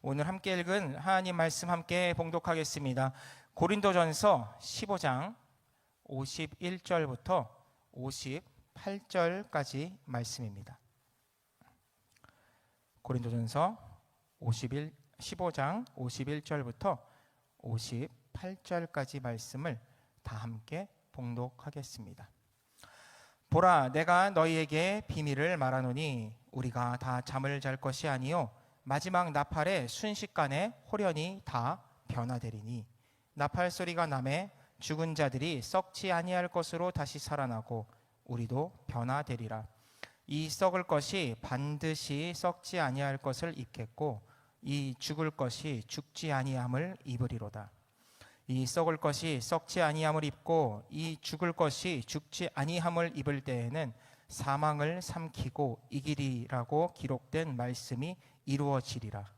오늘 함께 읽은 하나님 말씀 함께 봉독하겠습니다. 고린도전서 15장 51절부터 58절까지 말씀입니다. 고린도전서 15장 51절부터 58절까지 말씀을 다 함께 봉독하겠습니다. 보라, 내가 너희에게 비밀을 말하노니 우리가 다 잠을 잘 것이 아니요 마지막 나팔의 순식간에 호련히 다 변화되리니 나팔 소리가 나매 죽은 자들이 썩지 아니할 것으로 다시 살아나고 우리도 변화되리라. 이 썩을 것이 반드시 썩지 아니할 것을 입겠고 이 죽을 것이 죽지 아니함을 입으리로다. 이 썩을 것이 썩지 아니함을 입고 이 죽을 것이 죽지 아니함을 입을 때에는 사망을 삼키고 이기리라고 기록된 말씀이 이루어지리라.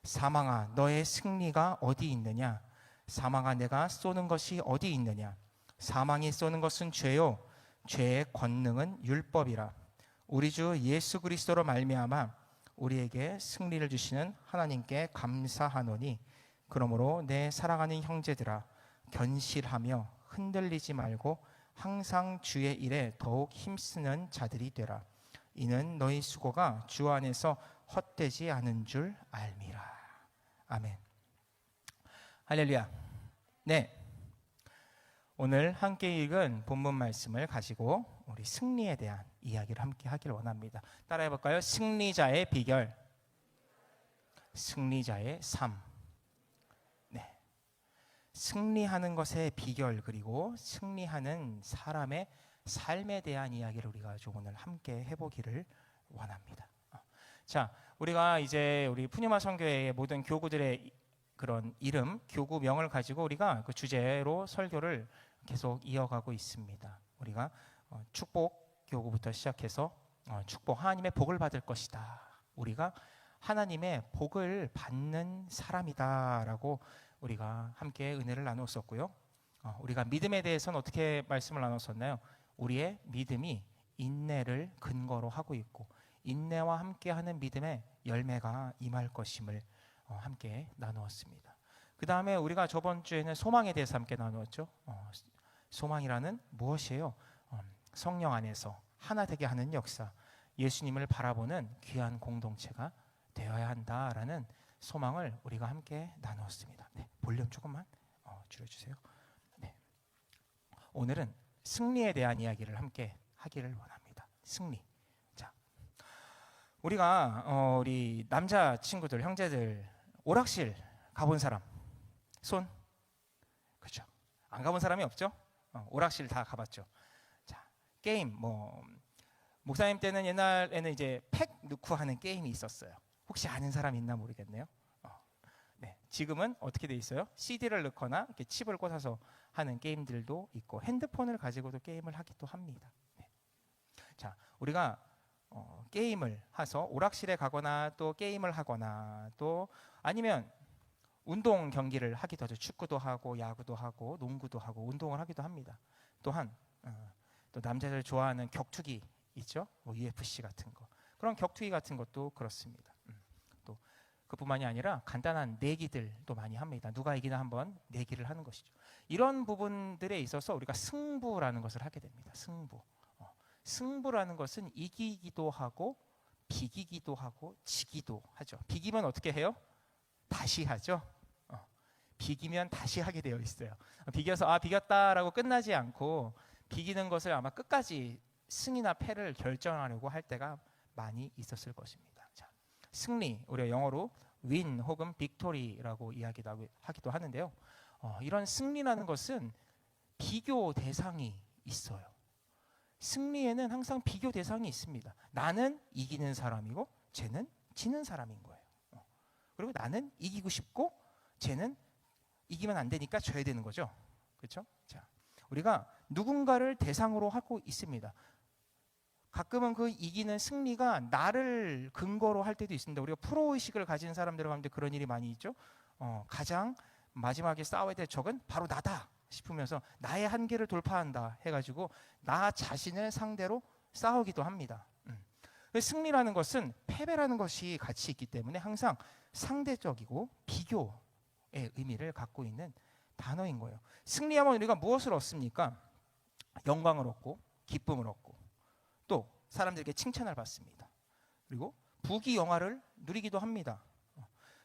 사망아, 너의 승리가 어디 있느냐? 사망아, 내가 쏘는 것이 어디 있느냐? 사망이 쏘는 것은 죄요 죄의 권능은 율법이라. 우리 주 예수 그리스도로 말미암아 우리에게 승리를 주시는 하나님께 감사하노니 그러므로 내 사랑하는 형제들아, 견실하며 흔들리지 말고 항상 주의 일에 더욱 힘쓰는 자들이 되라. 이는 너희 수고가 주 안에서 헛되지 않은 줄 알미라. 아멘. 할렐루야. 네, 오늘 함께 읽은 본문 말씀을 가지고 우리 승리에 대한 이야기를 함께 하길 원합니다. 따라해 볼까요? 승리자의 비결, 승리자의 삶. 네, 승리하는 것의 비결, 그리고 승리하는 사람의 삶에 대한 이야기를 우리가 좀 오늘 함께 해보기를 원합니다. 자, 우리가 이제 우리 푸뉴마 선교회의 모든 교구들의 그런 이름, 교구명을 가지고 우리가 그 주제로 설교를 계속 이어가고 있습니다. 우리가 축복 교구부터 시작해서 축복, 하나님의 복을 받을 것이다. 우리가 하나님의 복을 받는 사람이다라고 우리가 함께 은혜를 나눴었고요. 우리가 믿음에 대해서는 어떻게 말씀을 나눴었나요? 우리의 믿음이 인내를 근거로 하고 있고 인내와 함께하는 믿음의 열매가 임할 것임을 함께 나누었습니다. 그 다음에 우리가 저번 주에는 소망에 대해서 함께 나누었죠. 소망이라는 무엇이에요? 성령 안에서 하나 되게 하는 역사, 예수님을 바라보는 귀한 공동체가 되어야 한다라는 소망을 우리가 함께 나누었습니다. 네, 볼륨 조금만 줄여주세요. 네, 오늘은 승리에 대한 이야기를 함께 하기를 원합니다. 승리. 자, 우리가 우리 남자 친구들, 형제들 오락실 가본 사람 손? 그렇죠. 안 가본 사람이 없죠? 오락실 다 가봤죠. 자, 게임 목사님 때는 옛날에는 이제 팩 넣고 하는 게임이 있었어요. 혹시 아는 사람 있나 모르겠네요. 네, 지금은 어떻게 돼 있어요? CD를 넣거나 이렇게 칩을 꽂아서 하는 게임들도 있고 핸드폰을 가지고도 게임을 하기도 합니다. 네. 자, 우리가 게임을 해서 오락실에 가거나 또 게임을 하거나 또 아니면 운동 경기를 하기도 하죠. 축구도 하고 야구도 하고 농구도 하고 운동을 하기도 합니다. 또한 또 남자들 좋아하는 격투기 있죠. UFC 같은 거. 그런 격투기 같은 것도 그렇습니다. 또 그뿐만이 아니라 간단한 내기들도 많이 합니다. 누가 이기나 한번 내기를 하는 것이죠. 이런 부분들에 있어서 우리가 승부라는 것을 하게 됩니다. 승부. 승부라는 것은 이기기도 하고 비기기도 하고 지기도 하죠. 비기면 어떻게 해요? 다시 하죠. 비기면 다시 하게 되어 있어요. 비겨서 비겼다라고 끝나지 않고 비기는 것을 아마 끝까지 승이나 패를 결정하려고 할 때가 많이 있었을 것입니다. 자, 승리, 우리가 영어로 win 혹은 victory라고 하기도 하는데요. 이런 승리라는 것은 비교 대상이 있어요. 승리에는 항상 비교 대상이 있습니다. 나는 이기는 사람이고 쟤는 지는 사람인 거예요. 그리고 나는 이기고 싶고 쟤는 이기면 안 되니까 져야 되는 거죠. 그렇죠? 자, 우리가 누군가를 대상으로 하고 있습니다. 가끔은 그 이기는 승리가 나를 근거로 할 때도 있습니다. 우리가 프로의식을 가진 사람들 가운데 그런 일이 많이 있죠. 가장 마지막에 싸워야 될 적은 바로 나다 싶으면서 나의 한계를 돌파한다 해가지고 나 자신을 상대로 싸우기도 합니다. 승리라는 것은 패배라는 것이 같이 있기 때문에 항상 상대적이고 비교의 의미를 갖고 있는 단어인 거예요. 승리하면 우리가 무엇을 얻습니까? 영광을 얻고 기쁨을 얻고 또 사람들에게 칭찬을 받습니다. 그리고 부귀영화를 누리기도 합니다.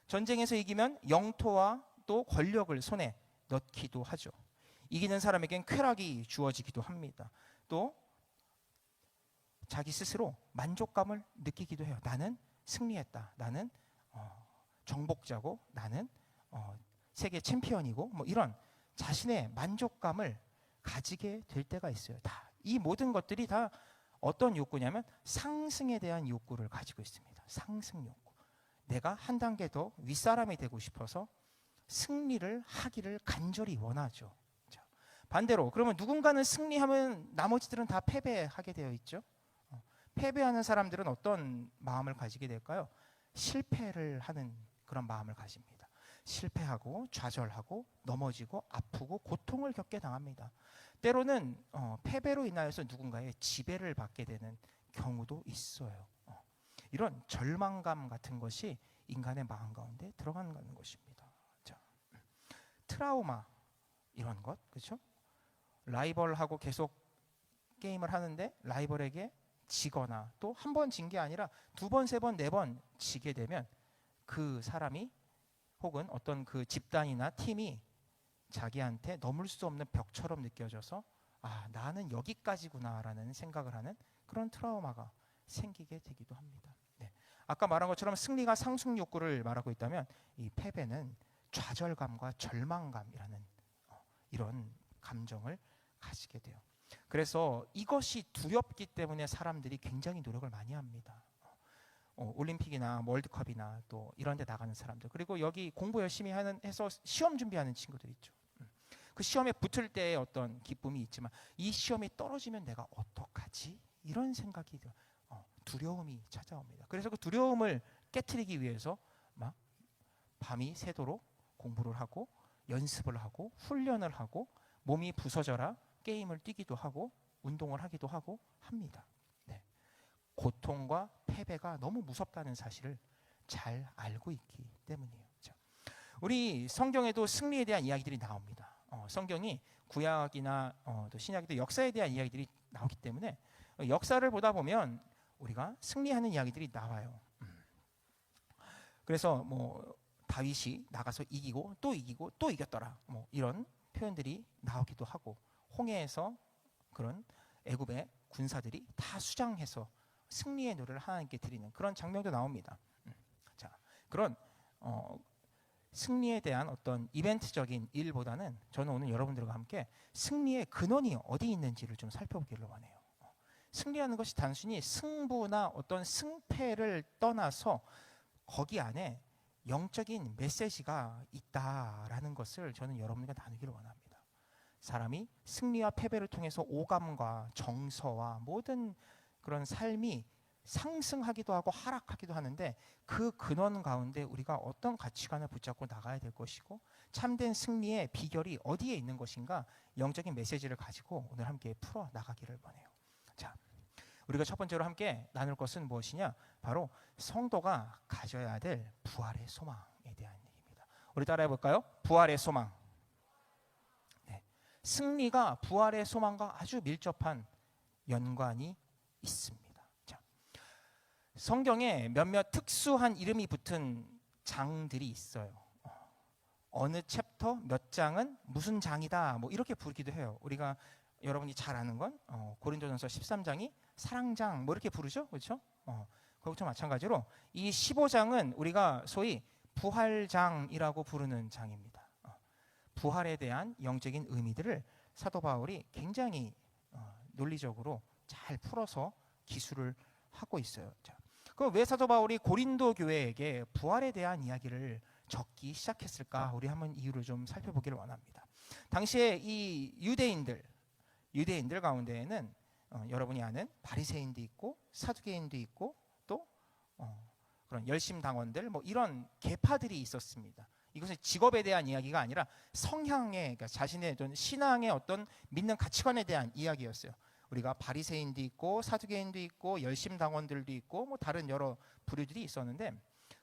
전쟁에서 이기면 영토와 또 권력을 손에 넣기도 하죠. 이기는 사람에겐 쾌락이 주어지기도 합니다. 또 자기 스스로 만족감을 느끼기도 해요. 나는 승리했다. 나는 정복자고 나는 세계 챔피언이고 뭐 이런 자신의 만족감을 가지게 될 때가 있어요. 이 모든 것들이 다 어떤 욕구냐면 상승에 대한 욕구를 가지고 있습니다. 상승 욕구. 내가 한 단계 더 윗사람이 되고 싶어서 승리를 하기를 간절히 원하죠. 자, 반대로 그러면 누군가는 승리하면 나머지들은 다 패배하게 되어 있죠. 패배하는 사람들은 어떤 마음을 가지게 될까요? 실패를 하는 그런 마음을 가집니다. 실패하고 좌절하고 넘어지고 아프고 고통을 겪게 당합니다. 때로는 패배로 인하여서 누군가의 지배를 받게 되는 경우도 있어요. 이런 절망감 같은 것이 인간의 마음 가운데 들어가는 것입니다. 자, 트라우마 이런 것, 그렇죠? 라이벌하고 계속 게임을 하는데 라이벌에게 지거나 또 한 번 진 게 아니라 두 번, 세 번, 네 번 지게 되면 그 사람이 혹은 어떤 그 집단이나 팀이 자기한테 넘을 수 없는 벽처럼 느껴져서 나는 여기까지구나라는 생각을 하는 그런 트라우마가 생기게 되기도 합니다. 네. 아까 말한 것처럼 승리가 상승 욕구를 말하고 있다면 이 패배는 좌절감과 절망감이라는 이런 감정을 가지게 돼요. 그래서 이것이 두렵기 때문에 사람들이 굉장히 노력을 많이 합니다. 올림픽이나 월드컵이나 또 이런 데 나가는 사람들, 그리고 여기 공부 열심히 해서 시험 준비하는 친구들 있죠. 그 시험에 붙을 때의 어떤 기쁨이 있지만 이 시험이 떨어지면 내가 어떡하지? 이런 생각이 두려움이 찾아옵니다. 그래서 그 두려움을 깨트리기 위해서 막 밤이 새도록 공부를 하고 연습을 하고 훈련을 하고 몸이 부서져라 게임을 뛰기도 하고 운동을 하기도 하고 합니다. 네. 고통과 패배가 너무 무섭다는 사실을 잘 알고 있기 때문이에요. 자, 우리 성경에도 승리에 대한 이야기들이 나옵니다. 성경이 구약이나 또 신약에도 역사에 대한 이야기들이 나오기 때문에 역사를 보다 보면 우리가 승리하는 이야기들이 나와요. 그래서 뭐 다윗이 나가서 이기고 또 이겼더라. 뭐 이런 표현들이 나오기도 하고 홍해에서 그런 애굽의 군사들이 다 수장해서 승리의 노래를 하나님께 드리는 그런 장면도 나옵니다. 자, 그런 승리에 대한 어떤 이벤트적인 일보다는 저는 오늘 여러분들과 함께 승리의 근원이 어디 있는지를 좀 살펴보기를 원해요. 승리하는 것이 단순히 승부나 어떤 승패를 떠나서 거기 안에 영적인 메시지가 있다라는 것을 저는 여러분과 나누기를 원합니다. 사람이 승리와 패배를 통해서 오감과 정서와 모든 그런 삶이 상승하기도 하고 하락하기도 하는데 그 근원 가운데 우리가 어떤 가치관을 붙잡고 나가야 될 것이고 참된 승리의 비결이 어디에 있는 것인가 영적인 메시지를 가지고 오늘 함께 풀어 나가기를 원해요. 자, 우리가 첫 번째로 함께 나눌 것은 무엇이냐? 바로 성도가 가져야 될 부활의 소망에 대한 얘기입니다. 우리 따라해 볼까요? 부활의 소망. 네. 승리가 부활의 소망과 아주 밀접한 연관이 있습니다. 자, 성경에 몇몇 특수한 이름이 붙은 장들이 있어요. 어느 챕터 몇 장은 무슨 장이다 뭐 이렇게 부르기도 해요. 우리가 여러분이 잘 아는 건 고린도전서 13장이 사랑장 뭐 이렇게 부르죠, 그렇죠? 그것도 마찬가지로 이 15장은 우리가 소위 부활장이라고 부르는 장입니다. 부활에 대한 영적인 의미들을 사도 바울이 굉장히 논리적으로 잘 풀어서 기술을 하고 있어요. 자, 그럼 왜 사도 바울이 고린도 교회에게 부활에 대한 이야기를 적기 시작했을까? 우리 한번 이유를 좀 살펴보기를 원합니다. 당시에 이 유대인들 가운데에는 여러분이 아는 바리새인도 있고 사두개인도 있고 또 그런 열심당원들 뭐 이런 계파들이 있었습니다. 이것은 직업에 대한 이야기가 아니라 성향의, 그러니까 자신의 신앙의 어떤 믿는 가치관에 대한 이야기였어요. 우리가 바리새인도 있고 사두개인도 있고 열심당원들도 있고 뭐 다른 여러 부류들이 있었는데,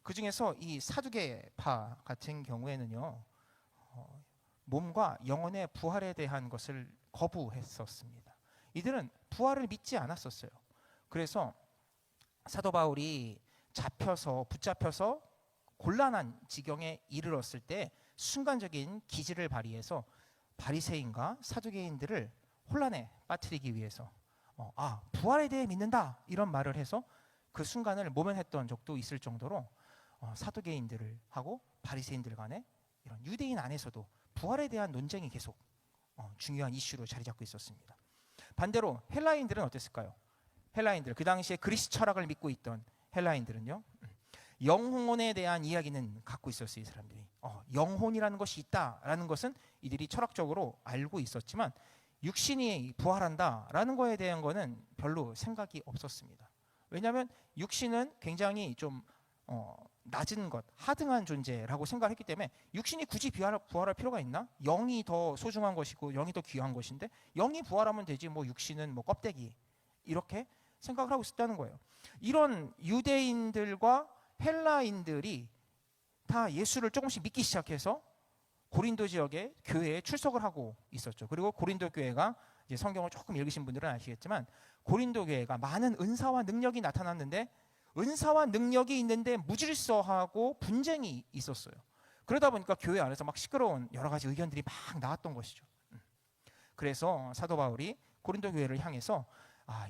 그 중에서 이 사두개파 같은 경우에는요, 몸과 영혼의 부활에 대한 것을 거부했었습니다. 이들은 부활을 믿지 않았었어요. 그래서 사도 바울이 붙잡혀서 곤란한 지경에 이르렀을 때 순간적인 기지를 발휘해서 바리새인과 사두개인들을 혼란에 빠뜨리기 위해서 부활에 대해 믿는다 이런 말을 해서 그 순간을 모면했던 적도 있을 정도로 사두개인들을 하고 바리새인들 간에 이런 유대인 안에서도 부활에 대한 논쟁이 계속 중요한 이슈로 자리 잡고 있었습니다. 반대로 헬라인들은 어땠을까요? 헬라인들, 그 당시에 그리스 철학을 믿고 있던 헬라인들은요, 영혼에 대한 이야기는 갖고 있었어요. 이 사람들이 영혼이라는 것이 있다라는 것은 이들이 철학적으로 알고 있었지만 육신이 부활한다라는 거에 대한 거는 별로 생각이 없었습니다. 왜냐하면 육신은 굉장히 좀 낮은 것, 하등한 존재라고 생각했기 때문에 육신이 굳이 부활할 필요가 있나? 영이 더 소중한 것이고 영이 더 귀한 것인데 영이 부활하면 되지 뭐 육신은 뭐 껍데기, 이렇게 생각을 하고 있었다는 거예요. 이런 유대인들과 헬라인들이 다 예수를 조금씩 믿기 시작해서 고린도 지역의 교회에 출석을 하고 있었죠. 그리고 고린도 교회가, 이제 성경을 조금 읽으신 분들은 아시겠지만 고린도 교회가 많은 은사와 능력이 나타났는데, 은사와 능력이 있는데 무질서하고 분쟁이 있었어요. 그러다 보니까 교회 안에서 막 시끄러운 여러 가지 의견들이 막 나왔던 것이죠. 그래서 사도 바울이 고린도 교회를 향해서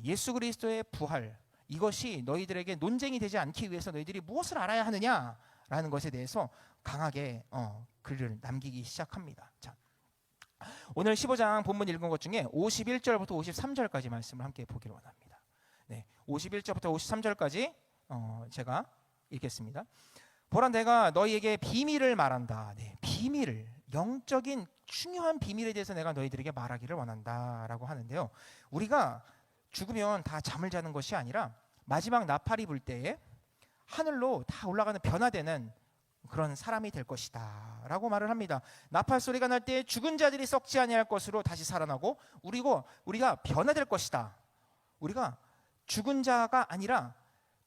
예수 그리스도의 부활, 이것이 너희들에게 논쟁이 되지 않기 위해서 너희들이 무엇을 알아야 하느냐라는 것에 대해서 강하게 글을 남기기 시작합니다. 자, 오늘 15장 본문 읽은 것 중에 51절부터 53절까지 말씀을 함께 보기를 원합니다. 네, 51절부터 53절까지 제가 읽겠습니다. 보라, 내가 너희에게 비밀을 말한다. 네, 비밀을, 영적인 중요한 비밀에 대해서 내가 너희들에게 말하기를 원한다라고 하는데요. 우리가 죽으면 다 잠을 자는 것이 아니라 마지막 나팔이 불 때에 하늘로 다 올라가는 변화되는 그런 사람이 될 것이다 라고 말을 합니다. 나팔 소리가 날 때 죽은 자들이 썩지 아니할 것으로 다시 살아나고 우리가 변화될 것이다. 우리가 죽은 자가 아니라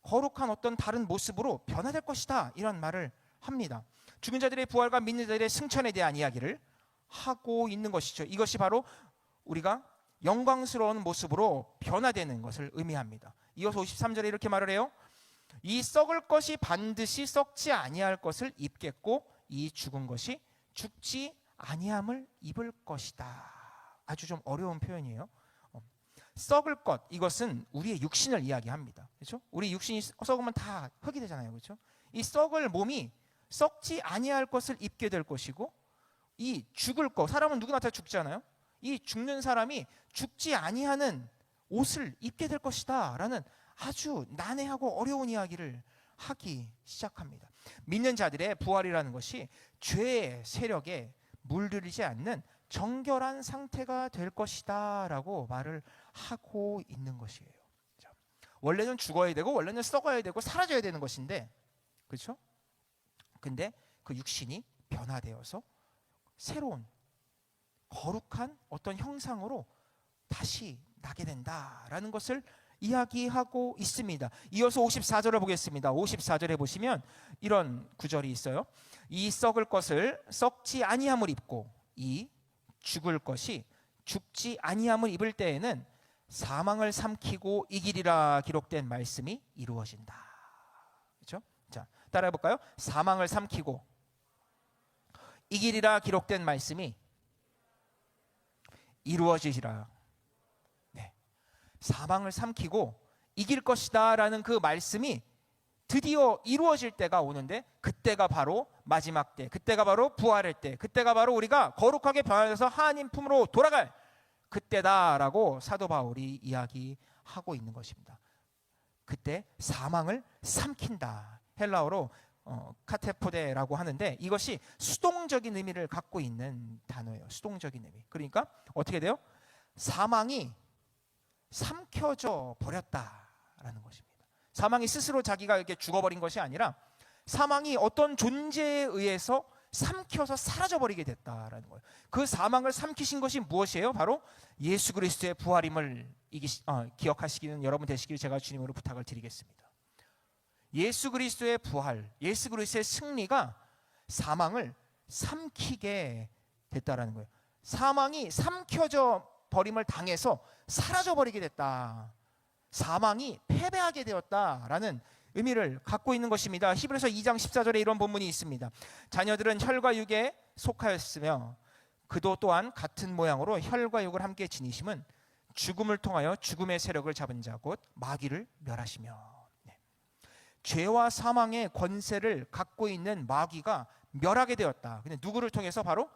거룩한 어떤 다른 모습으로 변화될 것이다, 이런 말을 합니다. 죽은 자들의 부활과 믿는 자들의 승천에 대한 이야기를 하고 있는 것이죠. 이것이 바로 우리가 영광스러운 모습으로 변화되는 것을 의미합니다. 이어서 53절에 이렇게 말을 해요. 이 썩을 것이 반드시 썩지 아니할 것을 입겠고 이 죽은 것이 죽지 아니함을 입을 것이다. 아주 좀 어려운 표현이에요. 썩을 것, 이것은 우리의 육신을 이야기합니다. 그렇죠? 우리 육신이 썩으면 다 흙이 되잖아요. 그렇죠? 이 썩을 몸이 썩지 아니할 것을 입게 될 것이고, 이 죽을 것, 사람은 누구나 다 죽잖아요. 이 죽는 사람이 죽지 아니하는 옷을 입게 될 것이다 라는 아주 난해하고 어려운 이야기를 하기 시작합니다. 믿는 자들의 부활이라는 것이 죄의 세력에 물들이지 않는 정결한 상태가 될 것이다 라고 말을 하고 있는 것이에요. 원래는 죽어야 되고 원래는 썩어야 되고 사라져야 되는 것인데, 그렇죠? 근데 그 육신이 변화되어서 새로운 거룩한 어떤 형상으로 다시 나게 된다라는 것을 이야기하고 있습니다. 이어서 54절을 보겠습니다. 54절에 보시면 이런 구절이 있어요. 이 썩을 것을 썩지 아니함을 입고 이 죽을 것이 죽지 아니함을 입을 때에는 사망을 삼키고 이기리라 기록된 말씀이 이루어진다. 그렇죠? 자, 따라해 볼까요? 사망을 삼키고 이기리라 기록된 말씀이 이루어지리라. 네. 사망을 삼키고 이길 것이다 라는 그 말씀이 드디어 이루어질 때가 오는데, 그때가 바로 마지막 때, 그때가 바로 부활의 때, 그때가 바로 우리가 거룩하게 변화돼서 하나님 품으로 돌아갈 그때다라고 사도 바울이 이야기하고 있는 것입니다. 그때 사망을 삼킨다. 헬라어로 카테포데라고 하는데, 이것이 수동적인 의미를 갖고 있는 단어예요. 수동적인 의미. 그러니까 어떻게 돼요? 사망이 삼켜져 버렸다라는 것입니다. 사망이 스스로 자기가 이렇게 죽어버린 것이 아니라 사망이 어떤 존재에 의해서 삼켜서 사라져버리게 됐다라는 거예요. 그 사망을 삼키신 것이 무엇이에요? 바로 예수 그리스도의 부활임을 기억하시기는 여러분 되시길 제가 주님으로 부탁을 드리겠습니다. 예수 그리스도의 부활, 예수 그리스도의 승리가 사망을 삼키게 됐다라는 거예요. 사망이 삼켜져 버림을 당해서 사라져 버리게 됐다. 사망이 패배하게 되었다라는 의미를 갖고 있는 것입니다. 히브리서 2장 14절에 이런 본문이 있습니다. 자녀들은 혈과 육에 속하였으며 그도 또한 같은 모양으로 혈과 육을 함께 지니심은 죽음을 통하여 죽음의 세력을 잡은 자 곧 마귀를 멸하시며. 죄와 사망의 권세를 갖고 있는 마귀가 멸하게 되었다. 근데 누구를 통해서? 바로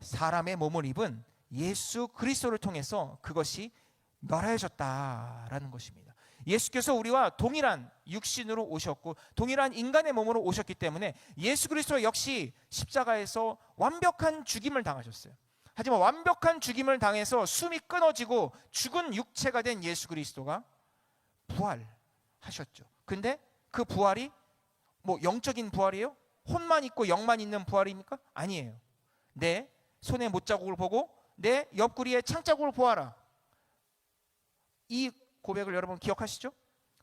사람의 몸을 입은 예수 그리스도를 통해서 그것이 멸하여졌다라는 것입니다. 예수께서 우리와 동일한 육신으로 오셨고 동일한 인간의 몸으로 오셨기 때문에 예수 그리스도 역시 십자가에서 완벽한 죽임을 당하셨어요. 하지만 완벽한 죽임을 당해서 숨이 끊어지고 죽은 육체가 된 예수 그리스도가 부활하셨죠. 근데 그 부활이 뭐 영적인 부활이에요? 혼만 있고 영만 있는 부활입니까? 아니에요. 내 손의 못자국을 보고 내 옆구리에 창자국을 보아라. 이 고백을 여러분 기억하시죠?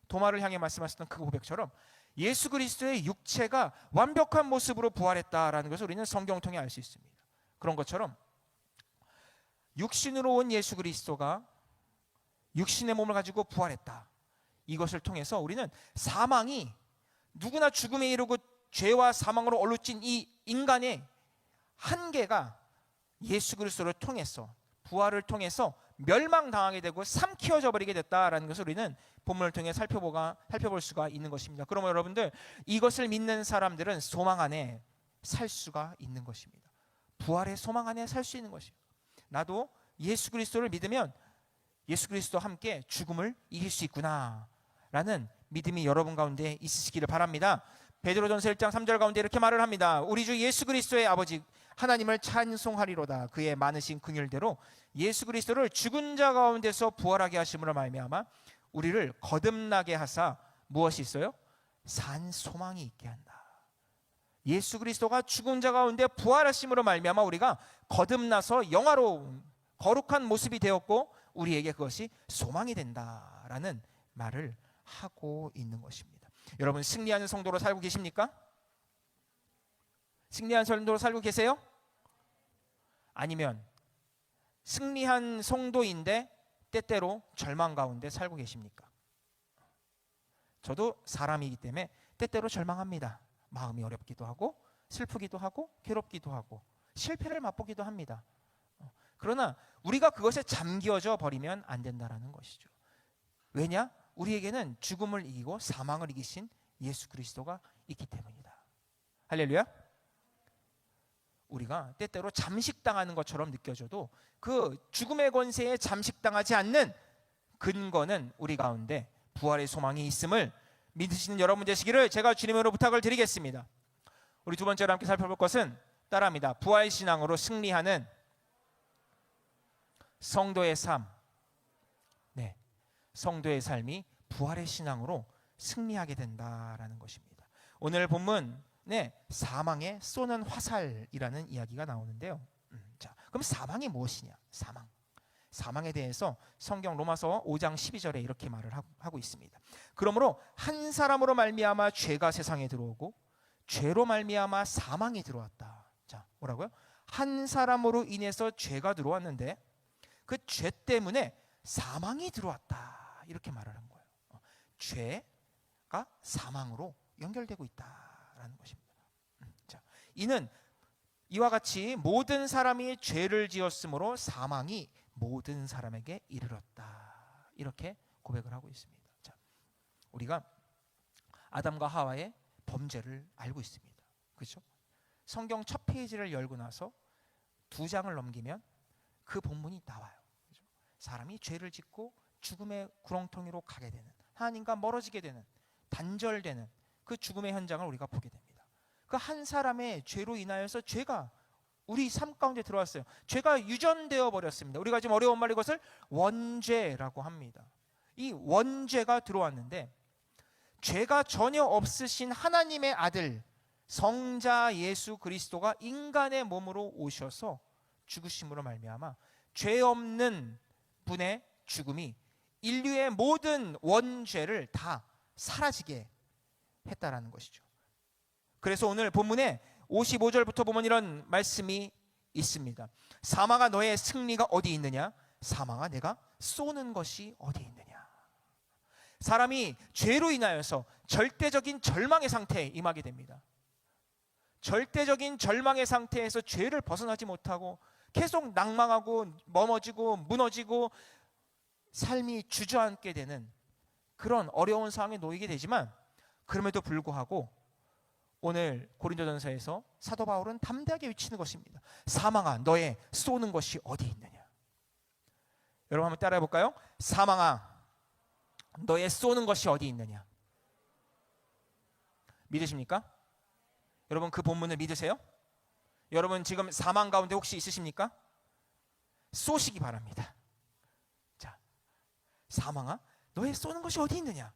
도마를 향해 말씀하셨던 그 고백처럼 예수 그리스도의 육체가 완벽한 모습으로 부활했다라는 것을 우리는 성경을 통해 알 수 있습니다. 그런 것처럼 육신으로 온 예수 그리스도가 육신의 몸을 가지고 부활했다. 이것을 통해서 우리는 사망이 누구나 죽음에 이르고 죄와 사망으로 얼룩진 이 인간의 한계가 예수 그리스도를 통해서 부활을 통해서 멸망당하게 되고 삼키어져 버리게 됐다라는 것을 우리는 본문을 통해 살펴볼 수가 있는 것입니다. 그러면 여러분들 이것을 믿는 사람들은 소망 안에 살 수가 있는 것입니다. 부활의 소망 안에 살 수 있는 것입니다. 나도 예수 그리스도를 믿으면 예수 그리스도와 함께 죽음을 이길 수 있구나 라는 믿음이 여러분 가운데 있으시기를 바랍니다. 베드로전서 1장 3절 가운데 이렇게 말을 합니다. 우리 주 예수 그리스도의 아버지 하나님을 찬송하리로다. 그의 많으신 긍휼대로 예수 그리스도를 죽은 자 가운데서 부활하게 하심으로 말미암아 우리를 거듭나게 하사 무엇이 있어요? 산 소망이 있게 한다. 예수 그리스도가 죽은 자 가운데 부활하심으로 말미암아 우리가 거듭나서 영화로운 거룩한 모습이 되었고 우리에게 그것이 소망이 된다라는 말을 하고 있는 것입니다. 여러분 승리하는 성도로 살고 계십니까? 승리한 성도로 살고 계세요? 아니면 승리한 성도인데 때때로 절망 가운데 살고 계십니까? 저도 사람이기 때문에 때때로 절망합니다. 마음이 어렵기도 하고 슬프기도 하고 괴롭기도 하고 실패를 맛보기도 합니다. 그러나 우리가 그것에 잠겨져 버리면 안 된다라는 것이죠. 왜냐? 우리에게는 죽음을 이기고 사망을 이기신 예수 그리스도가 있기 때문이다. 할렐루야. 우리가 때때로 잠식당하는 것처럼 느껴져도 그 죽음의 권세에 잠식당하지 않는 근거는 우리 가운데 부활의 소망이 있음을 믿으시는 여러분 되시기를 제가 주님으로 부탁을 드리겠습니다. 우리 두 번째로 함께 살펴볼 것은 따라합니다. 부활신앙으로 승리하는 성도의 삶. 네, 성도의 삶이 부활의 신앙으로 승리하게 된다라는 것입니다. 오늘 본문에 사망에 쏘는 화살이라는 이야기가 나오는데요. 자, 그럼 사망이 무엇이냐? 사망에 대해서 성경 로마서 5장 12절에 이렇게 말을 하고 있습니다. 그러므로 한 사람으로 말미암아 죄가 세상에 들어오고 죄로 말미암아 사망이 들어왔다. 자, 뭐라고요? 한 사람으로 인해서 죄가 들어왔는데 그 죄 때문에 사망이 들어왔다. 이렇게 말을 한 거예요. 죄가 사망으로 연결되고 있다라는 것입니다. 자, 이는 이와 같이 모든 사람이 죄를 지었으므로 사망이 모든 사람에게 이르렀다. 이렇게 고백을 하고 있습니다. 자, 우리가 아담과 하와의 범죄를 알고 있습니다. 그렇죠? 성경 첫 페이지를 열고 나서 2장을 넘기면 그 본문이 나와요. 그렇죠? 사람이 죄를 짓고 죽음의 구렁텅이로 가게 되는, 하나님과 멀어지게 되는, 단절되는 그 죽음의 현장을 우리가 보게 됩니다. 그 한 사람의 죄로 인하여서 죄가 우리 삶 가운데 들어왔어요. 죄가 유전되어 버렸습니다. 우리가 지금 어려운 말 이것을 원죄라고 합니다. 이 원죄가 들어왔는데 죄가 전혀 없으신 하나님의 아들 성자 예수 그리스도가 인간의 몸으로 오셔서 죽으심으로 말미암아 죄 없는 분의 죽음이 인류의 모든 원죄를 다 사라지게 했다라는 것이죠. 그래서 오늘 본문에 55절부터 보면 이런 말씀이 있습니다. 사망아 너의 승리가 어디 있느냐? 사망아 내가 쏘는 것이 어디 있느냐? 사람이 죄로 인하여서 절대적인 절망의 상태에 임하게 됩니다. 절대적인 절망의 상태에서 죄를 벗어나지 못하고 계속 낭망하고 넘어지고 무너지고 삶이 주저앉게 되는 그런 어려운 상황에 놓이게 되지만, 그럼에도 불구하고 오늘 고린도전서에서 사도 바울은 담대하게 외치는 것입니다. 사망아 너의 쏘는 것이 어디 있느냐? 여러분 한번 따라해 볼까요? 사망아 너의 쏘는 것이 어디 있느냐? 믿으십니까? 여러분 그 본문을 믿으세요? 여러분 지금 사망 가운데 혹시 있으십니까? 쏘시기 바랍니다. 자, 사망아 너의 쏘는 것이 어디 있느냐?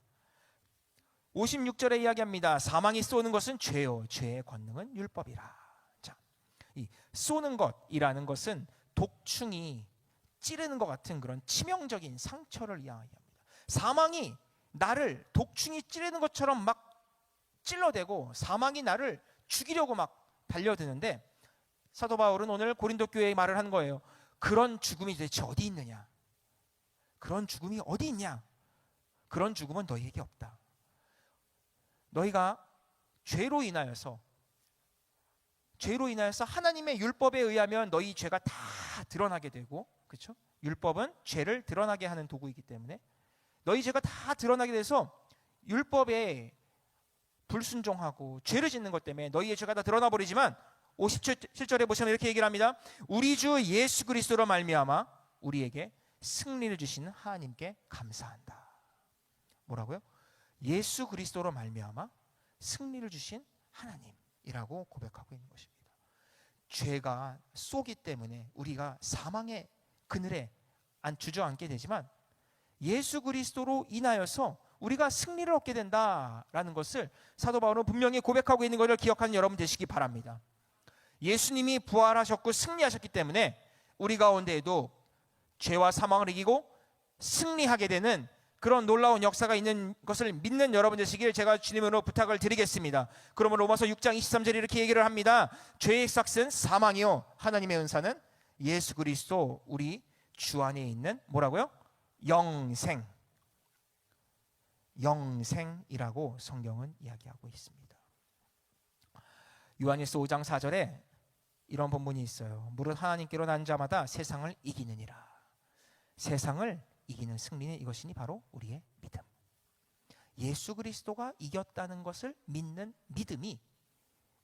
56절에 이야기합니다. 사망이 쏘는 것은 죄요 죄의 권능은 율법이라. 자, 이 쏘는 것이라는 것은 독충이 찌르는 것 같은 그런 치명적인 상처를 이야기합니다. 사망이 나를 독충이 찌르는 것처럼 막 찔러대고 사망이 나를 죽이려고 막 달려드는데, 사도 바울은 오늘 고린도 교회에 말을 한 거예요. 그런 죽음이 도대체 어디 있느냐? 그런 죽음이 어디 있냐? 그런 죽음은 너희에게 없다. 너희가 죄로 인하여서 하나님의 율법에 의하면 너희 죄가 다 드러나게 되고, 그렇죠? 율법은 죄를 드러나게 하는 도구이기 때문에 너희 죄가 다 드러나게 돼서 율법에 불순종하고 죄를 짓는 것 때문에 너희의 죄가 다 드러나 버리지만, 57절에 보시면 이렇게 얘기를 합니다. 우리 주 예수 그리스도로 말미암아 우리에게 승리를 주시는 하나님께 감사한다. 뭐라고요? 예수 그리스도로 말미암아 승리를 주신 하나님이라고 고백하고 있는 것입니다. 죄가 쏘기 때문에 우리가 사망의 그늘에 주저앉게 되지만, 예수 그리스도로 인하여서 우리가 승리를 얻게 된다라는 것을 사도 바울은 분명히 고백하고 있는 것을 기억하는 여러분 되시기 바랍니다. 예수님이 부활하셨고 승리하셨기 때문에 우리 가운데에도 죄와 사망을 이기고 승리하게 되는 그런 놀라운 역사가 있는 것을 믿는 여러분 되시길 제가 주님으로 부탁을 드리겠습니다. 그러면 로마서 6장 23절에 이렇게 얘기를 합니다. 죄의 삭은 사망이요 하나님의 은사는 예수 그리스도 우리 주 안에 있는 뭐라고요? 영생이라고 성경은 이야기하고 있습니다. 요한일서 5장 4절에 이런 본문이 있어요. 무릇 하나님께로 난 자마다 세상을 이기느니라. 세상을 이기는 승리는 이것이니 바로 우리의 믿음. 예수 그리스도가 이겼다는 것을 믿는 믿음이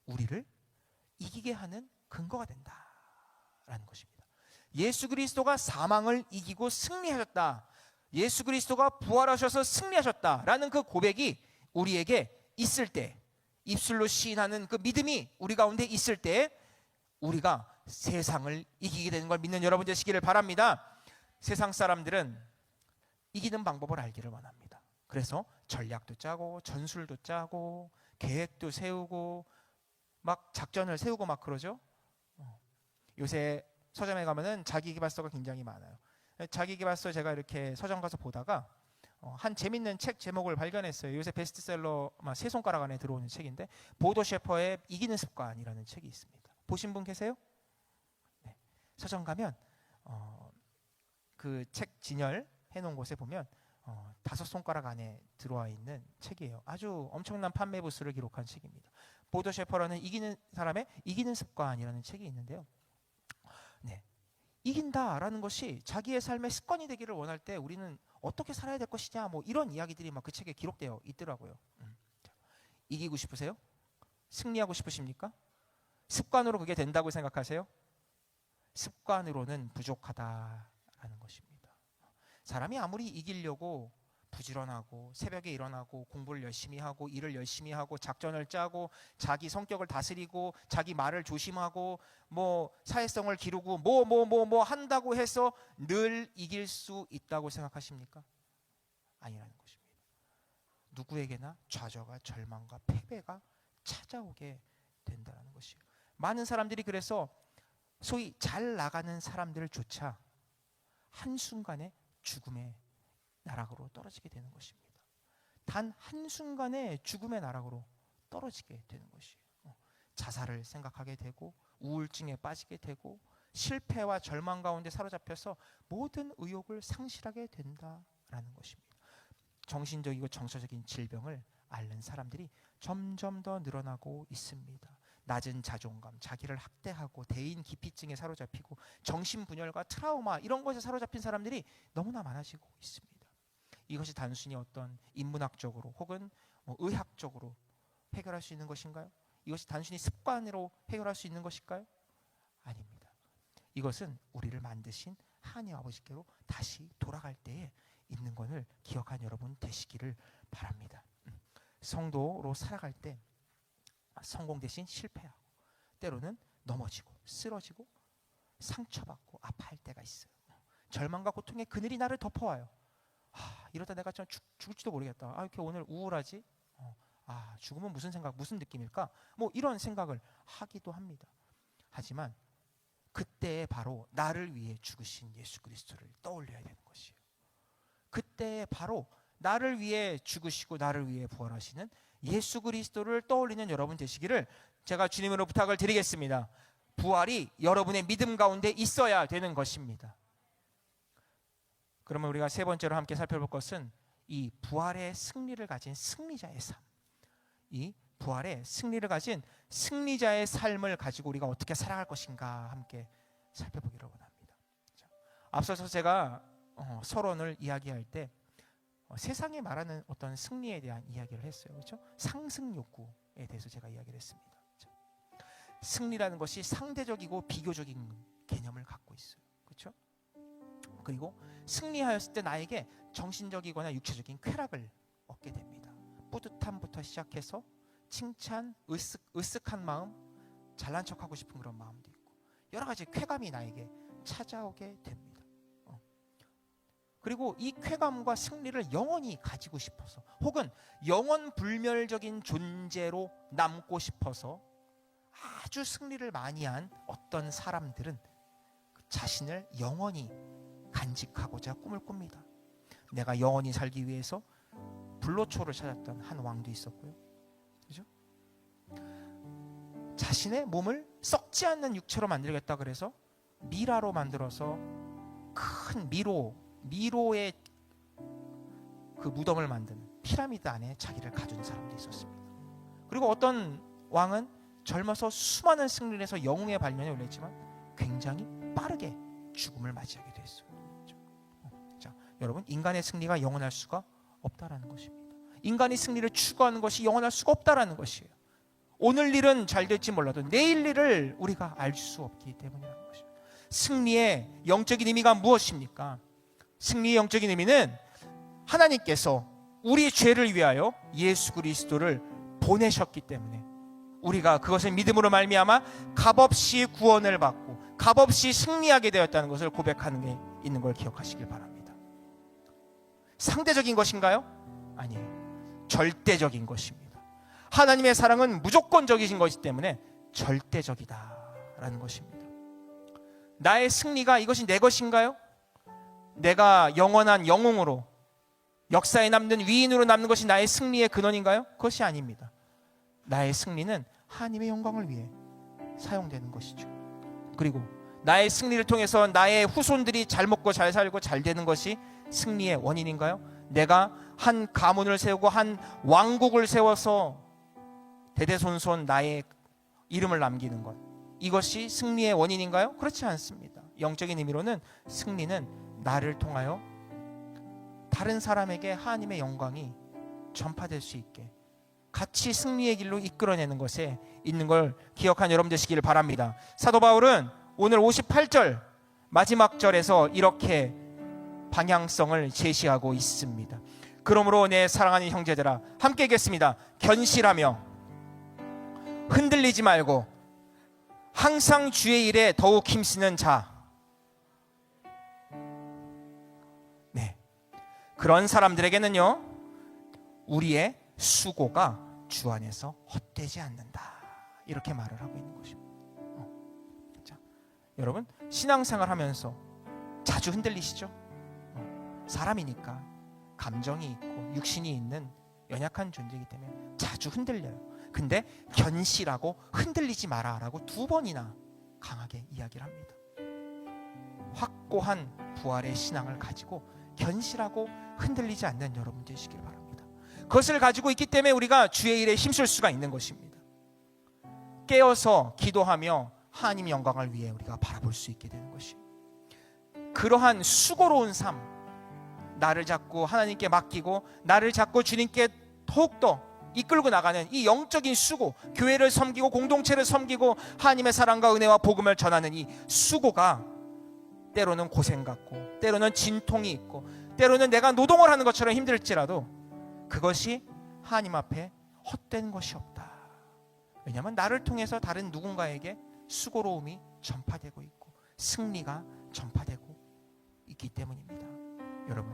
우리를 이기게 하는 근거가 된다라는 것입니다. 예수 그리스도가 사망을 이기고 승리하셨다, 예수 그리스도가 부활하셔서 승리하셨다라는 그 고백이 우리에게 있을 때, 입술로 시인하는 그 믿음이 우리 가운데 있을 때 우리가 세상을 이기게 되는 걸 믿는 여러분 되시기를 바랍니다. 세상 사람들은 이기는 방법을 알기를 원합니다. 그래서 전략도 짜고 전술도 짜고 계획도 세우고 막 작전을 세우고 막 그러죠. 요새 서점에 가면은 자기계발서가 굉장히 많아요. 자기계발서 제가 이렇게 서점 가서 보다가 한 재밌는 책 제목을 발견했어요. 요새 베스트셀러 세 손가락 안에 들어오는 책인데, 보도 셰퍼의 이기는 습관이라는 책이 있습니다. 보신 분 계세요? 네. 서점 가면 그 책 진열 해놓은 곳에 보면 5손가락 안에 들어와 있는 책이에요. 아주 엄청난 판매 부수를 기록한 책입니다. 보도 셰퍼라는 이기는 사람의 이기는 습관이라는 책이 있는데요. 네. 이긴다라는 것이 자기의 삶의 습관이 되기를 원할 때 우리는 어떻게 살아야 될 것이냐, 뭐 이런 이야기들이 막 그 책에 기록되어 있더라고요. 이기고 싶으세요? 승리하고 싶으십니까? 습관으로 그게 된다고 생각하세요? 습관으로는 부족하다라는 것입니다. 사람이 아무리 이기려고 부지런하고 새벽에 일어나고 공부를 열심히 하고 일을 열심히 하고 작전을 짜고 자기 성격을 다스리고 자기 말을 조심하고 뭐 사회성을 기르고 뭐 한다고 해서 늘 이길 수 있다고 생각하십니까? 아니라는 것입니다. 누구에게나 좌절과 절망과 패배가 찾아오게 된다는 것이에요. 많은 사람들이 그래서 소위 잘 나가는 사람들조차 한순간에 죽음의 나락으로 떨어지게 되는 것입니다. 단 한순간에 죽음의 나락으로 떨어지게 되는 것이에요. 자살을 생각하게 되고 우울증에 빠지게 되고 실패와 절망 가운데 사로잡혀서 모든 의욕을 상실하게 된다라는 것입니다. 정신적이고 정서적인 질병을 앓는 사람들이 점점 더 늘어나고 있습니다. 낮은 자존감, 자기를 학대하고 대인 기피증에 사로잡히고 정신분열과 트라우마 이런 것에 사로잡힌 사람들이 너무나 많아지고 있습니다. 이것이 단순히 어떤 인문학적으로 혹은 의학적으로 해결할 수 있는 것인가요? 이것이 단순히 습관으로 해결할 수 있는 것일까요? 아닙니다. 이것은 우리를 만드신 하나님 아버지께로 다시 돌아갈 때에 있는 것을 기억한 여러분 되시기를 바랍니다. 성도로 살아갈 때 성공 대신 실패하고 때로는 넘어지고 쓰러지고 상처받고 아파할 때가 있어요. 절망과 고통의 그늘이 나를 덮어와요. 이러다 내가 좀 죽을지도 모르겠다. 이렇게 오늘 우울하지? 죽으면 무슨 생각, 무슨 느낌일까? 이런 생각을 하기도 합니다. 하지만 그때 바로 나를 위해 죽으신 예수 그리스도를 떠올려야 되는 것이에요. 그때 바로 나를 위해 죽으시고 나를 위해 부활하시는 예수 그리스도를 떠올리는 여러분 되시기를 제가 주님으로 부탁을 드리겠습니다. 부활이 여러분의 믿음 가운데 있어야 되는 것입니다. 그러면 우리가 세 번째로 함께 살펴볼 것은 이 부활의 승리를 가진 승리자의 삶, 이 부활의 승리를 가진 승리자의 삶을 가지고 우리가 어떻게 살아갈 것인가 함께 살펴보기로 원합니다. 앞서서 제가 서론을 이야기할 때 세상이 말하는 어떤 승리에 대한 이야기를 했어요. 그렇죠? 상승 욕구에 대해서 제가 이야기를 했습니다. 승리라는 것이 상대적이고 비교적인 개념을 갖고 있어요. 그렇죠? 그리고 승리하였을 때 나에게 정신적이거나 육체적인 쾌락을 얻게 됩니다. 뿌듯함부터 시작해서 칭찬, 으쓱한 마음, 잘난 척하고 싶은 그런 마음도 있고 여러 가지 쾌감이 나에게 찾아오게 됩니다. 그리고 이 쾌감과 승리를 영원히 가지고 싶어서 혹은 영원 불멸적인 존재로 남고 싶어서 아주 승리를 많이 한 어떤 사람들은 자신을 영원히 간직하고자 꿈을 꿉니다. 내가 영원히 살기 위해서 불로초를 찾았던 한 왕도 있었고요. 그죠? 자신의 몸을 썩지 않는 육체로 만들겠다 그래서 미라로 만들어서 큰 미로의 그 무덤을 만드는 피라미드 안에 자기를 가둔 사람도 있었습니다. 그리고 어떤 왕은 젊어서 수많은 승리를 해서 영웅의 발면에 올렸지만 굉장히 빠르게 죽음을 맞이하게 됐어요. 자, 여러분, 인간의 승리가 영원할 수가 없다라는 것입니다. 인간이 승리를 추구하는 것이 영원할 수가 없다라는 것이에요. 오늘 일은 잘 될지 몰라도 내일 일을 우리가 알 수 없기 때문이라는 것입니다. 승리의 영적인 의미가 무엇입니까? 승리의 영적인 의미는 하나님께서 우리 죄를 위하여 예수 그리스도를 보내셨기 때문에 우리가 그것을 믿음으로 말미암아 값없이 구원을 받고 값없이 승리하게 되었다는 것을 고백하는 게 있는 걸 기억하시길 바랍니다. 상대적인 것인가요? 아니에요. 절대적인 것입니다. 하나님의 사랑은 무조건적이신 것이기 때문에 절대적이다라는 것입니다. 나의 승리가 이것이 내 것인가요? 내가 영원한 영웅으로 역사에 남는 위인으로 남는 것이 나의 승리의 근원인가요? 그것이 아닙니다. 나의 승리는 하나님의 영광을 위해 사용되는 것이죠. 그리고 나의 승리를 통해서 나의 후손들이 잘 먹고 잘 살고 잘 되는 것이 승리의 원인인가요? 내가 한 가문을 세우고 한 왕국을 세워서 대대손손 나의 이름을 남기는 것, 이것이 승리의 원인인가요? 그렇지 않습니다. 영적인 의미로는 승리는 나를 통하여 다른 사람에게 하나님의 영광이 전파될 수 있게 같이 승리의 길로 이끌어내는 것에 있는 걸 기억한 여러분 되시기를 바랍니다. 사도 바울은 오늘 58절 마지막 절에서 이렇게 방향성을 제시하고 있습니다. 그러므로 내 사랑하는 형제들아, 함께 읽겠습니다. 견실하며 흔들리지 말고 항상 주의 일에 더욱 힘쓰는 자, 그런 사람들에게는요, 우리의 수고가 주 안에서 헛되지 않는다, 이렇게 말을 하고 있는 것입니다. 자, 여러분 신앙생활 하면서 자주 흔들리시죠? 사람이니까 감정이 있고 육신이 있는 연약한 존재이기 때문에 자주 흔들려요. 근데 견실하고 흔들리지 마라라고 2번이나 강하게 이야기를 합니다. 확고한 부활의 신앙을 가지고 견실하고 흔들리지 않는 여러분 되시길 바랍니다. 그것을 가지고 있기 때문에 우리가 주의 일에 힘쓸 수가 있는 것입니다. 깨어서 기도하며 하나님 영광을 위해 우리가 바라볼 수 있게 되는 것입니다. 그러한 수고로운 삶, 나를 자꾸 하나님께 맡기고 나를 자꾸 주님께 더욱더 이끌고 나가는 이 영적인 수고, 교회를 섬기고 공동체를 섬기고 하나님의 사랑과 은혜와 복음을 전하는 이 수고가 때로는 고생 같고 때로는 진통이 있고 때로는 내가 노동을 하는 것처럼 힘들지라도 그것이 하나님 앞에 헛된 것이 없다. 왜냐하면 나를 통해서 다른 누군가에게 수고로움이 전파되고 있고 승리가 전파되고 있기 때문입니다. 여러분,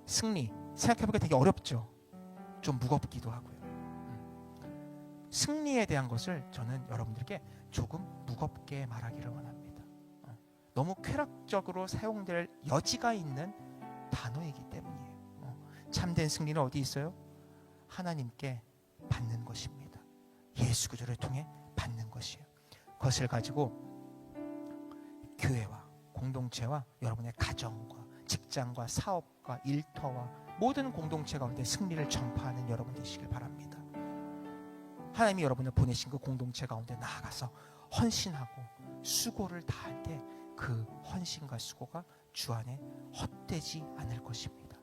승리 생각해보기가 되게 어렵죠. 좀 무겁기도 하고요. 승리에 대한 것을 저는 여러분들께 조금 무겁게 말하기를 원합니다. 너무 쾌락적으로 사용될 여지가 있는 단어이기 때문이에요. 참된 승리는 어디 있어요? 하나님께 받는 것입니다. 예수 그리스도를 통해 받는 것이에요. 그것을 가지고 교회와 공동체와 여러분의 가정과 직장과 사업과 일터와 모든 공동체 가운데 승리를 전파하는 여러분 되시길 바랍니다. 하나님이 여러분을 보내신 그 공동체 가운데 나아가서 헌신하고 수고를 다할 때 그 헌신과 수고가 주 안에 헛되지 않을 것입니다.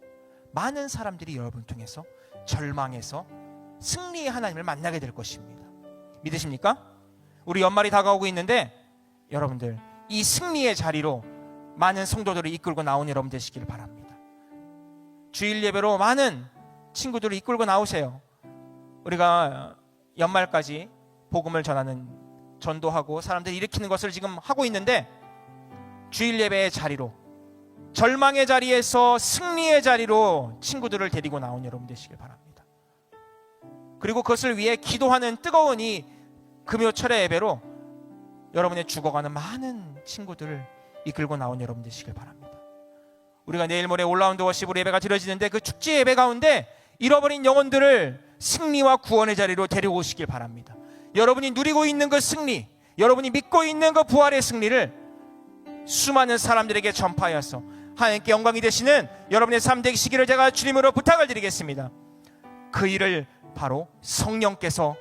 많은 사람들이 여러분을 통해서 절망에서 승리의 하나님을 만나게 될 것입니다. 믿으십니까? 우리 연말이 다가오고 있는데 여러분들 이 승리의 자리로 많은 성도들을 이끌고 나온 여러분 되시길 바랍니다. 주일 예배로 많은 친구들을 이끌고 나오세요. 우리가 연말까지 복음을 전하는 전도하고 사람들을 일으키는 것을 지금 하고 있는데 주일 예배의 자리로 절망의 자리에서 승리의 자리로 친구들을 데리고 나온 여러분 되시길 바랍니다. 그리고 그것을 위해 기도하는 뜨거운 이 금요철의 예배로 여러분의 죽어가는 많은 친구들을 이끌고 나온 여러분 되시길 바랍니다. 우리가 내일 모레 올라운드 워십으로 예배가 드려지는데 그 축제 예배 가운데 잃어버린 영혼들을 승리와 구원의 자리로 데려오시길 바랍니다. 여러분이 누리고 있는 그 승리, 여러분이 믿고 있는 그 부활의 승리를 수많은 사람들에게 전파하여서 하나님께 영광이 되시는 여러분의 삶 되시기를 제가 주님으로 부탁을 드리겠습니다. 그 일을 바로 성령께서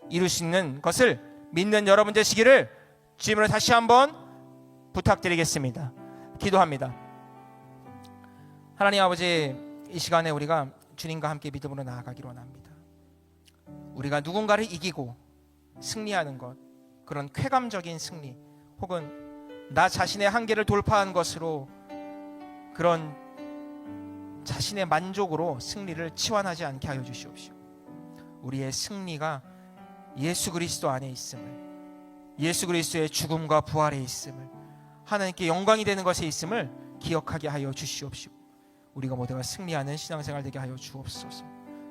이루시는 것을 믿는 여러분 되시기를 주님으로 다시 한번 부탁드리겠습니다. 기도합니다. 하나님 아버지, 이 시간에 우리가 주님과 함께 믿음으로 나아가기를 원합니다. 우리가 누군가를 이기고 승리하는 것, 그런 쾌감적인 승리 혹은 나 자신의 한계를 돌파한 것으로 그런 자신의 만족으로 승리를 치환하지 않게 하여 주시옵시오. 우리의 승리가 예수 그리스도 안에 있음을, 예수 그리스도의 죽음과 부활에 있음을, 하나님께 영광이 되는 것에 있음을 기억하게 하여 주시옵시오. 우리가 모두가 승리하는 신앙생활 되게 하여 주옵소서.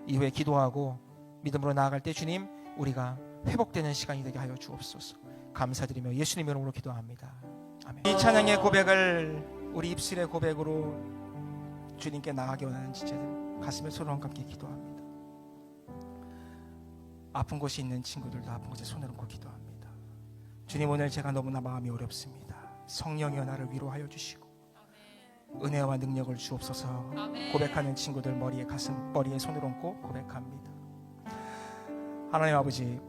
이후에 기도하고 믿음으로 나아갈 때 주님, 우리가 회복되는 시간이 되게 하여 주옵소서. 감사드리며 예수님 이름으로 기도합니다. 아멘. 이 찬양의 고백을 우리 입술의 고백으로 주님께 나아가기 원하는 지체들 가슴에 손을 얹고 함께 기도합니다. 아픈 곳이 있는 친구들도 아픈 곳에 손을 얹고 기도합니다. 주님, 오늘 제가 너무나 마음이 어렵습니다. 성령이여 나를 위로하여 주시고 은혜와 능력을 주옵소서. 고백하는 친구들 머리에 머리에 손을 얹고 고백합니다. 하나님 아버지,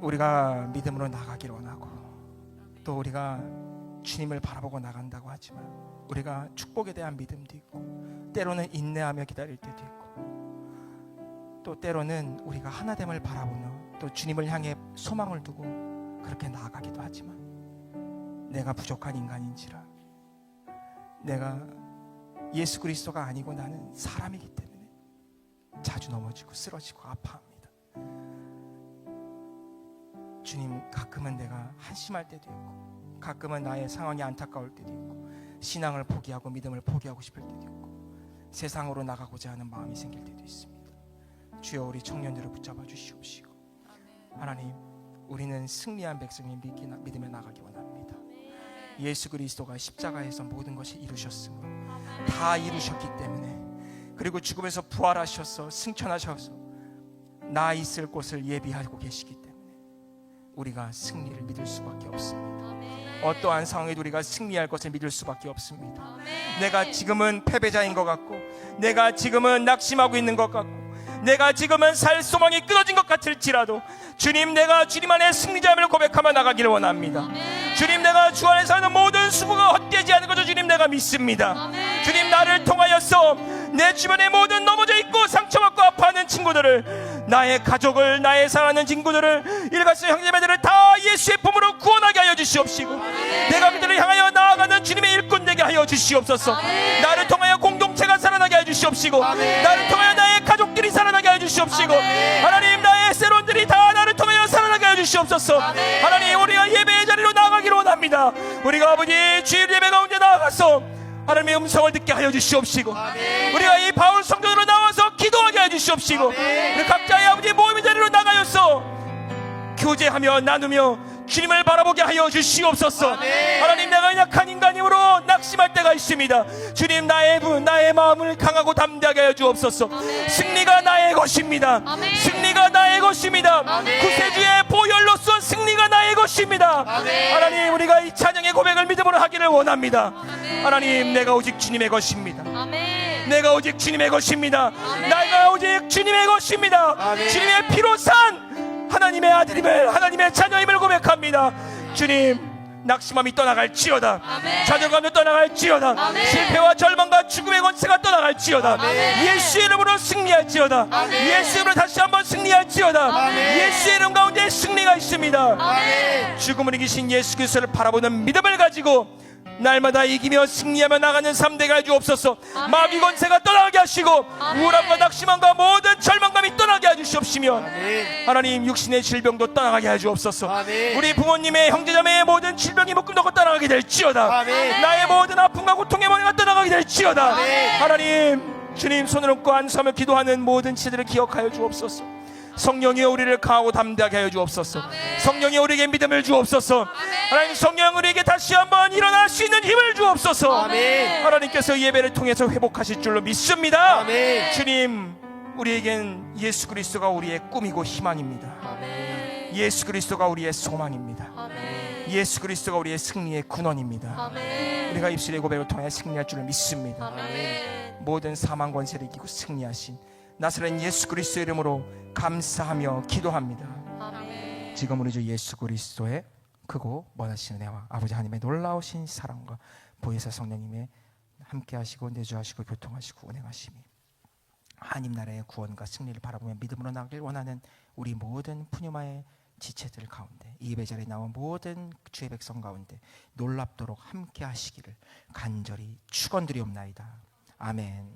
우리가 믿음으로 나가기를 원하고 또 우리가 주님을 바라보고 나간다고 하지만 우리가 축복에 대한 믿음도 있고 때로는 인내하며 기다릴 때도 있고 또 때로는 우리가 하나됨을 바라보며 또 주님을 향해 소망을 두고 그렇게 나아가기도 하지만 내가 부족한 인간인지라, 내가 예수 그리스도가 아니고 나는 사람이기 때문에 자주 넘어지고 쓰러지고 아파합니다. 주님, 가끔은 내가 한심할 때도 있고 가끔은 나의 상황이 안타까울 때도 있고 신앙을 포기하고 믿음을 포기하고 싶을 때도 있고 세상으로 나가고자 하는 마음이 생길 때도 있습니다. 주여, 우리 청년들을 붙잡아 주시옵시고 하나님, 우리는 승리한 백성이 믿음에 나가기 원합니다. 예수 그리스도가 십자가에서 모든 것을 이루셨으므로, 다 이루셨기 때문에, 그리고 죽음에서 부활하셔서 승천하셔서 나 있을 곳을 예비하고 계시기 때문에 우리가 승리를 믿을 수밖에 없습니다. 어떠한 상황에도 우리가 승리할 것을 믿을 수밖에 없습니다. 내가 지금은 패배자인 것 같고, 내가 지금은 낙심하고 있는 것 같고, 내가 지금은 살 소망이 끊어진 것 같을지라도 주님, 내가 주님 안에 승리자임을 고백하며 나가기를 원합니다. 주님, 내가 주 안에서 하는 모든 수고가 헛되지 않은 것을 주님 내가 믿습니다. 주님, 나를 통하여서 내 주변에 모든 넘어져 있고 상처받고 아파하는 친구들을, 나의 가족을, 나의 사랑하는 친구들을, 일가스 형제매들을 다 예수의 품으로 구원하게 하여 주시옵시고, 내가 그들을 향하여 나아가는 주님의 일꾼 되게 하여 주시옵소서. 나를 통하여 공동체가 살아나게 하여 주시옵시고, 나를 통하여 나의 가족들이 살아나게 하여 주시옵시고, 하나님, 나의 세론들이 다 나를 통하여 살아나게 하여 주시옵소서. 하나님, 우리가 예배의 자리로 나아가기를 원합니다. 우리가 아버지 주일 예배 가운데 나아가서 하나님의 음성을 듣게 하여 주시옵시고, 우리가 이 바울 성전으로 나와서 기도하게 하여 주시옵시고, 우리 각자의 아버지 모임의 자리로 나가서 교제하며 나누며 주님을 바라보게 하여 주시옵소서. 하나님, 내가 약한 인간이므로 낙심할 때가 있습니다. 주님, 나의 마음을 강하고 담대하게 하여 주옵소서. 승리가 나의 것입니다. 승리가 나의 것입니다. 구세주의 보혈로서 승리가 나의 것입니다. 하나님, 우리가 이 찬양의 고백을 믿음으로 하기를 원합니다. 하나님, 내가 오직 주님의 것입니다. 내가 오직 주님의 것입니다. 내가 오직 주님의 것입니다. 주님의 피로 산 하나님의 아들임을, 하나님의 자녀임을 고백합니다. 주님, 낙심함이 떠나갈지어다. 좌절감도 떠나갈지어다. 실패와 절망과 죽음의 권세가 떠나갈지어다. 예수의 이름으로 승리할지어다. 예수의 이름으로 다시 한번 승리할지어다. 예수의 이름 가운데 승리가 있습니다. 죽음을 이기신 예수 그리스도를 바라보는 믿음을 가지고 날마다 이기며 승리하며 나가는 삶 되게 하여 주옵소서. 마귀 권세가 떠나게 하시고, 우울함과 낙심함과 모든 절망감이 떠나게 하여 주시옵시며, 하나님, 육신의 질병도 떠나게 하여 주옵소서. 우리 부모님의 형제자매의 모든 질병이 묶음 놓고 떠나가게 될지어다. 나의 모든 아픔과 고통의 머리가 떠나가게 될지어다. 하나님, 주님 손을 얹고 안수하며 기도하는 모든 치들을 기억하여 주옵소서. 성령이여, 우리를 강하고 담대하게 하여 주옵소서. 성령이여, 우리에게 믿음을 주옵소서. 하나님, 성령, 우리에게 다시 한번 일어날 수 있는 힘을 주옵소서. 하나님께서 예배를 통해서 회복하실 줄로 믿습니다. 주님, 우리에겐 예수 그리스도가 우리의 꿈이고 희망입니다. 예수 그리스도가 우리의 소망입니다. 예수 그리스도가 우리의 승리의 근원입니다. 우리가 입술의 고백을 통해 승리할 줄을 믿습니다. 모든 사망 권세를 이기고 승리하신 나사렛 예수 그리스도 이름으로 감사하며 기도합니다. 지금 우리 주 예수 그리스도의 크고 머나신 은혜와 아버지 하나님의 놀라우신 사랑과 보혜사 성령님의 함께하시고 내주하시고 교통하시고 운행하심이 하나님 나라의 구원과 승리를 바라보며 믿음으로 나가길 원하는 우리 모든 푸뉴마의 지체들 가운데, 이 예배 자리에 나온 모든 주의 백성 가운데 놀랍도록 함께하시기를 간절히 축원드리옵나이다. 아멘.